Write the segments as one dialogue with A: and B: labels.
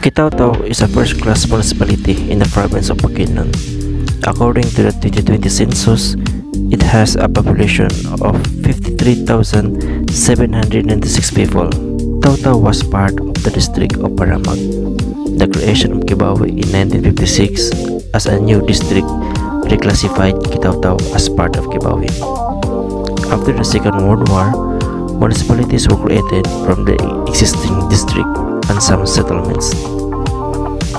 A: Kitaw-Taw is a first-class municipality in the province of Bukidnon. According to the 2020 census, it has a population of 53,796 people. Taw-Taw was part of the district of Paramag. The creation of Kibawe in 1956 as a new district reclassified Kitaw-Taw as part of Kibawe. After the Second World War, municipalities were created from the existing district and some settlements.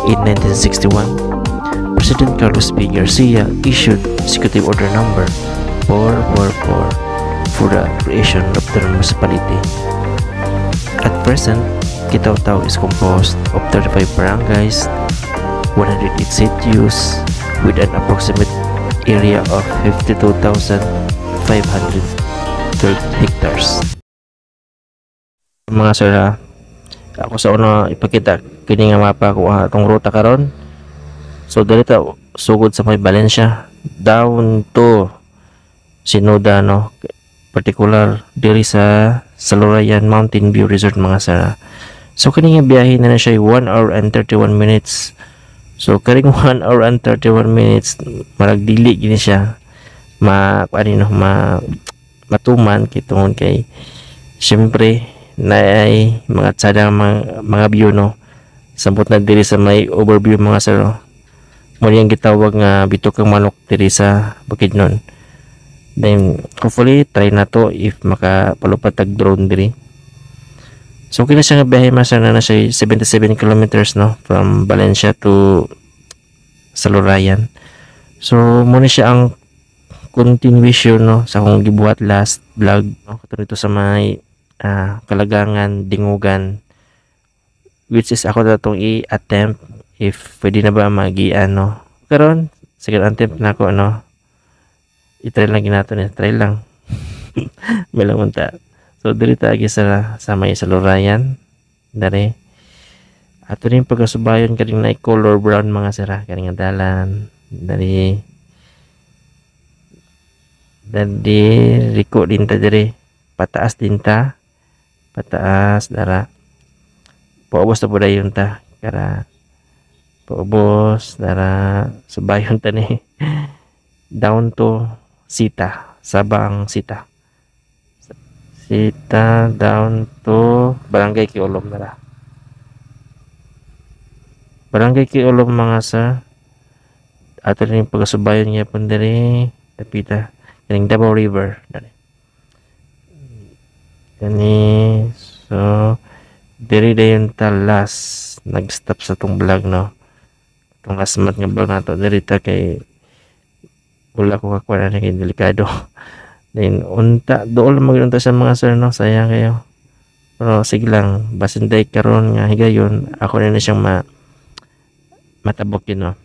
A: In 1961, President Carlos P. Garcia issued Executive Order Number 444 for the creation of the municipality. At present, Kitaw-Taw is composed of 35 barangays, 108 CTUs, with an approximate area of 52,512 hectares. Mga sir, ako sa una ipakita kini nga mapa ko atong ruta karon. So dito sugod sa may Valencia down to Sinoda, no, particular diri sa Salurayan Mountain View Resort mga sir. So kini nga biyahe na siya 1 hour and 31 minutes. So karing 1 hour and 31 minutes marag dili gini siya matuman kitungod kay syempre na ay mga tsadang mga view, no, sambot na diri sa may overview mga sir. Muli ang gitawag nga bitukang manok diri sa Bukidnon. Then hopefully try na to if makapalupad tag drone diri. So kina siya nga biyahe mas na siya 77 kilometers, no, from Valencia to Salurayan. So muna siya ang continuation, no, sa akong gibuhat last vlog, no, katulad ito sa may Kalagangan, Dingugan, which is ako na itong i-attempt if pwede na ba mag-ian, no. Karon second attempt na ako, no, i-try lang ginato niya, try lang bilang unta. So dili tagi sa may Salurayan dari ato rin pagkasubayon karing na color brown mga sira karing dalan dari riko din ta diri pataas din ta pataas dara paubos na po dayon ta kara paubos dara subayon ta ni down to Sita, Sabang Sita down to Barangay Kiolom dara Barangay Kiolom mga sir. Ato rin pagkasubayon niya po diri tapita kaning Davao River dali kani. So diri dayon ta last nag-stop sa tong vlog, no, tong last month nga vlog nato diri ta kay wala ko kakuha na kay delikado. Then unta dool magunta sa mga sir, no, sayang kayo, pero sige lang basin day karon nga higayon ako na siyang matabok yun, no.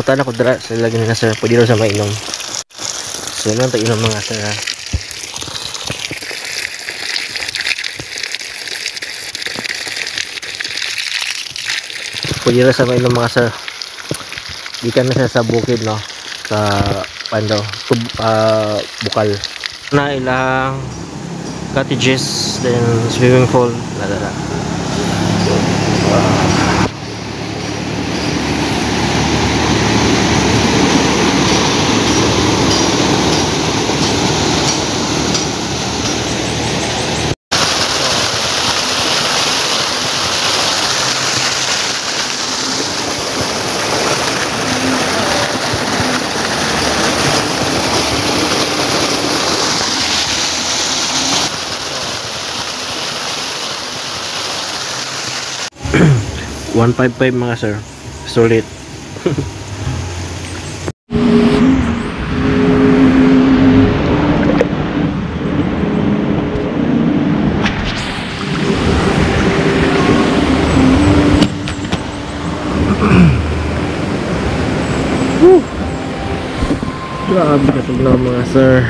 A: Punta na ko dira sa lagi nila sir. Pwede raw sa mainom. So yun lang tayo inom mga sir ha. Pwede raw sa mainom mga sir. Di ka na siya sa bukid no. Sa pando. Bukal. Na ilang cottages then swimming pool. Lalala. $155 mga sir. Sulit. Grabe katugnaw mga sir.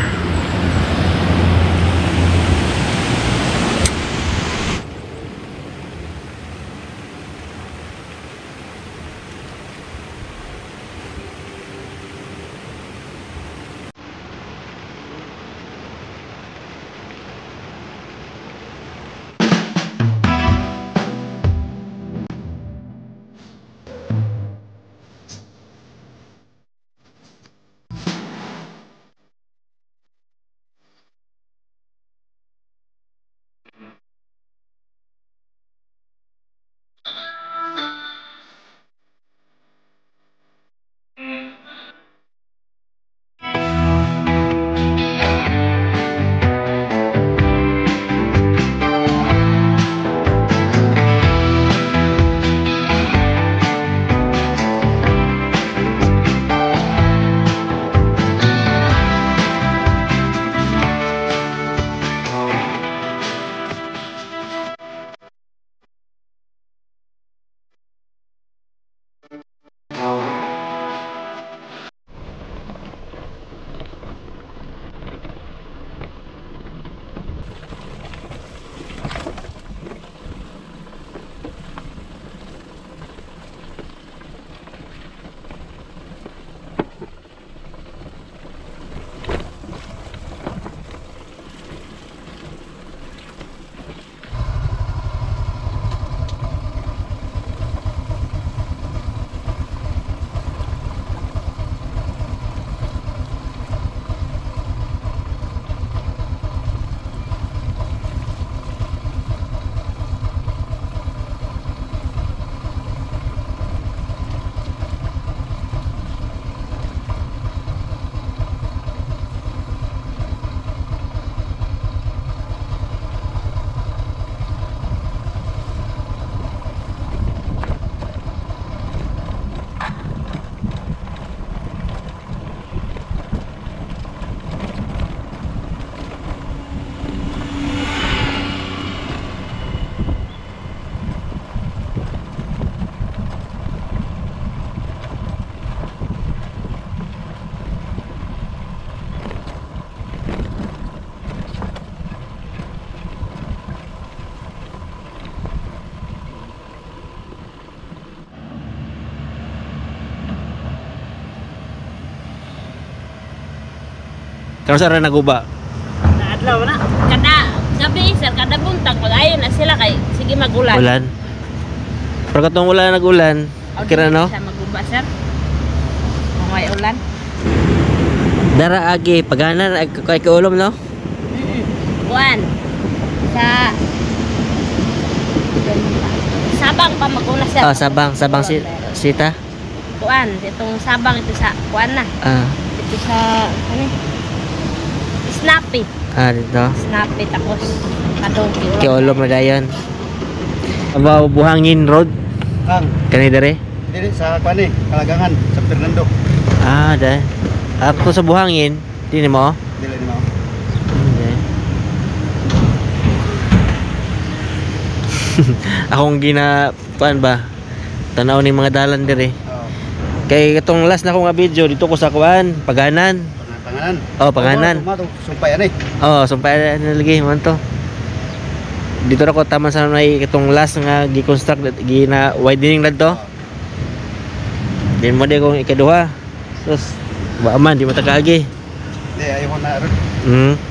A: Karon sa ra naguba.
B: Adlaw na. Kada gabi sir, kada buntag mag-ayon na sila kay sige magulan.
A: Ulan. Pero katong wala nag-ulan, kira no?
B: Sa maguba sir. Kung may ulan.
A: Dara agi pagana kay kaulom no?
B: Kuan. Sa Sabang pa maguna sir.
A: Oh, Sabang sita.
B: Kuan, itong Sabang ito sa kuan na. Ito sa ano? Snappy.
A: Dito.
B: Snappy tapos kadongki.
A: Kaulom na dayon. Aba Buhangin Road. Kani dere?
C: Dili sa kuan Kalagangan sa Fernando.
A: Da. Ako sa Buhangin, di mo?
C: Dili ni mao.
A: Akong gina kuan ba? Tanaw ni mga dalan dire. Kay katong last na ko nga video dito ko sa kuan, Paganan.
C: Panganan.
A: Oh, Paganan.
C: Sumpay ani.
A: Oh, sumpay na lagi man to. Dito na ko taman sa may katong last nga gi-construct gina widening na to. Din mo de kong ikaduha. Sus, wa man di matagagi.
C: Di ayo na ron.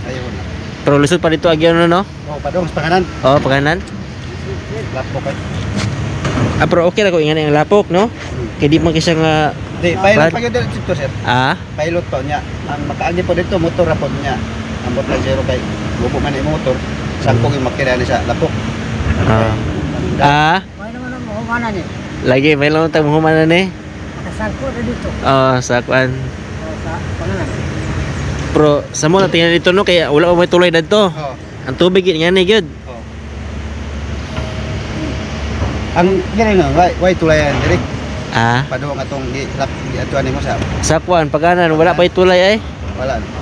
C: Ayo na.
A: Pero lusot pa dito agi ano no?
C: Oh, padong sa panganan.
A: Oh, Paganan.
C: Lapok kay.
A: Pero okay ra ko ingani ang lapok no? Kay di man kasi nga
C: Di pilot pa gyud dito sir. Pilot to niya. Ang makaagi po dito motor ra po niya. Ambot lang zero kay gubo man yung motor. Sangkog yung makina ni sa lapok.
B: May naman ang mahumanan eh.
A: Lagi may lang tayong humanan ni.
B: Nakasangko na dito.
A: Sa kuan.
B: Sa pangalan.
A: Pero sa mo na tingnan dito no kaya wala mo may tulay dadto.
C: Oh.
A: Ang tubig nga ni gyud.
C: Oh. Ang gani nga why tulayan diri. Padung atong di atuan mo
A: Sa kuan Paganan wala pa tulay ay.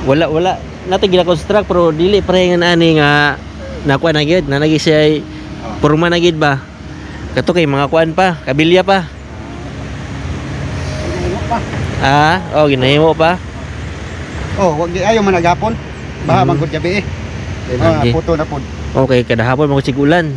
C: Wala.
A: Nato gina-construct pero dili pareha nga ani nga nakuha na gyud na nagi siya ay porma na gyud ba. Kato kay mga kuan pa, kabilya pa. Ginahimo pa.
C: Oh, wag di ayo man nagapon. Baha man gud gabi eh.
A: Okay.
C: Puto na pud.
A: Okay, kada hapon mo sigulan.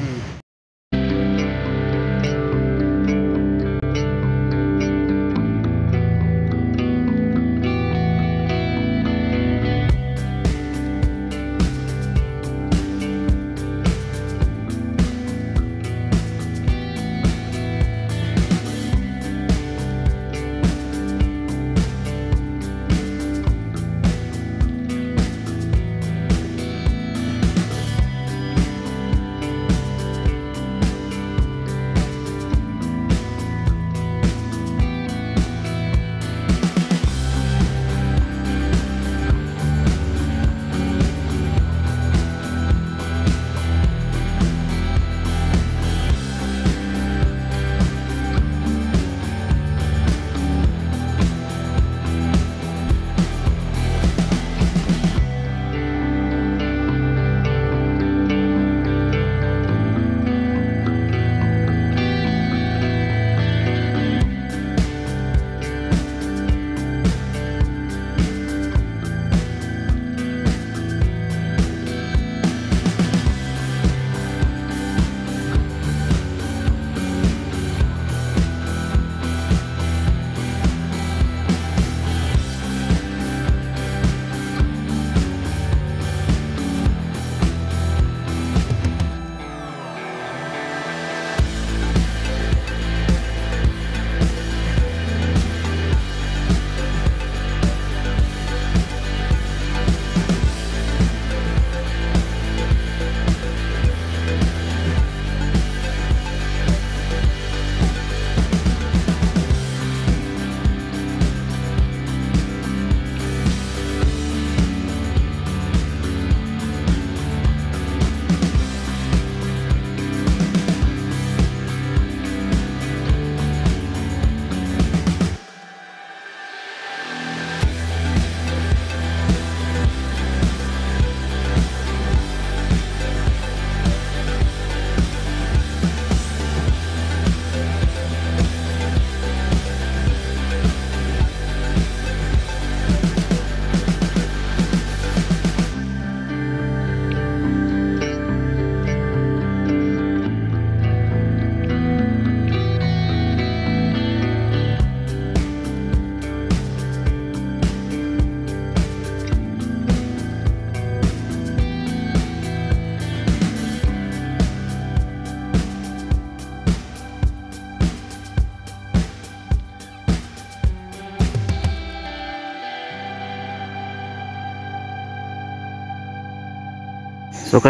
A: So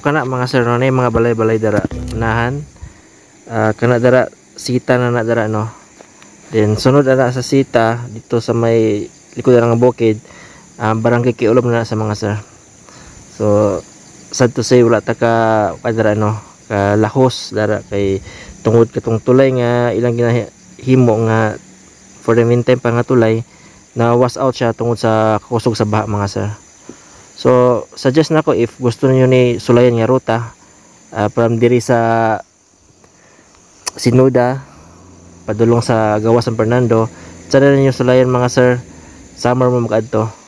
A: kana mga sir no mga balay-balay dara nahan. Kana dara sita na dara no. Then sunod na sa sita dito sa may likod ng bukid, barangay Kiulom na sa mga sir. So sad to say wala ta ka dara no, ka lahos dara kay tungod katong tulay nga ilang ginahimo nga for the meantime pa nga tulay na wash out siya tungod sa kusog sa baha mga sir. So suggest nako if gusto niyo ni sulayan nga ruta from diri sa Sinuda padulong sa gawa San Fernando. Sana ninyo sulayan mga sir, summer mo magadto.